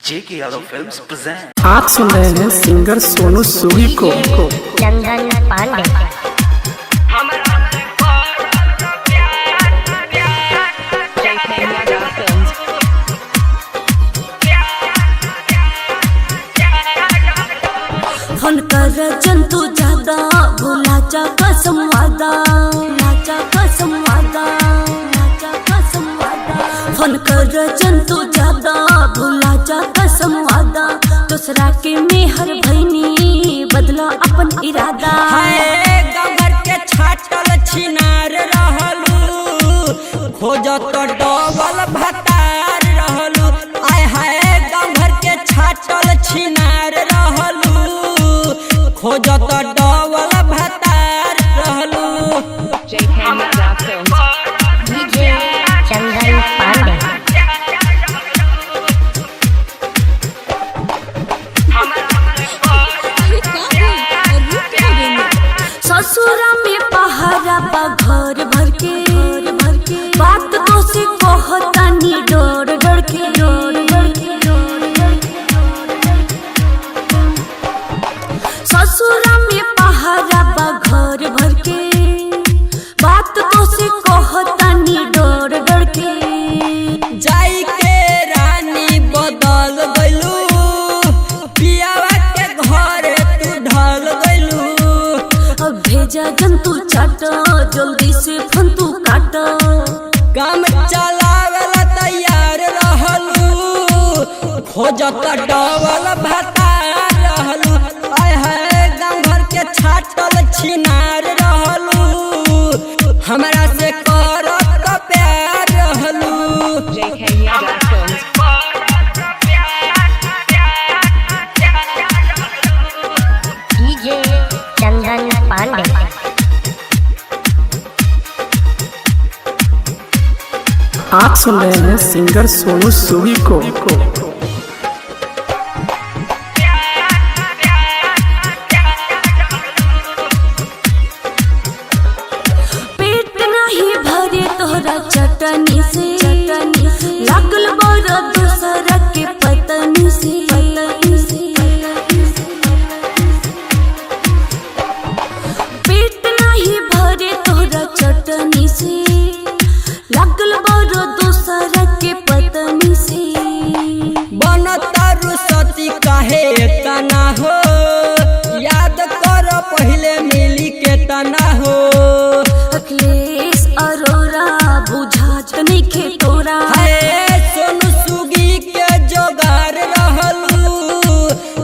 जेके Yadav films present. आप सुन रहे हैं सिंगर सोनू सूरी को चंदन पांडे। फोन कर जंतु ज्यादा भुलाचा कसम वादा, नाचा कसम वादा, नाचा कसम वादा। फोन कर जंतु ज्यादा भुलाचा कसम वादा, दूसरा के मेहर भैनी बदला अपन इरादा। हाय गंगर के छाटल छिनार रहलू, खोजत डबल भतार रहलू। आय हाय गंगर के छाटल छिनार रहलू, खोजत डबल भतार रहलू। डीजे चंदन पांडे। ससुरा में पहाड़ा बा घर भर के, बात तो से कहतानी डर डर के, डर डर के, डर डर के। ससुरा में पहाड़ा बा घर भर के, बात तो से कहतानी डर डर के। जाई के रानी बदल गइलू, पियावा के घर तू ढल गइलू। अब भेजा जंतु चाटा, जल्दी से फोन तू काटा। काम चलावेला तैयार रहलू, खोजत डबल भतार रहलू। आय हाय गाँव घर के छाटल छिनार रहलू, हमरा से करत प्यार रहलू। डीजे चंदन पांडे। आप सुन रहे हैं सिंगर सोनू सूरी को पेट नहीं भरे तोहरा चटनी से, लागल बड़ा दूसरा के पतनी से। पेट नहीं भरे तोहरा चटनी से, लागल बड़ा दूसरा के पतनी से। बनतारू सती काहे तना हो, याद कर पहले मिली के तना हो। अखिलेश अरोरा बुझात नइखे तोरा। हाय सोनू सुगी के जोगार रहलू,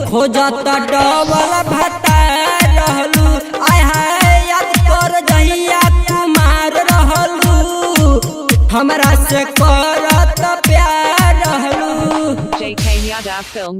खोजत डबल भतार रहलू। आय हाय याद कर जहिया कुमार रहलू, हमरा से करत प्यार रहलू। JK Yadav Films।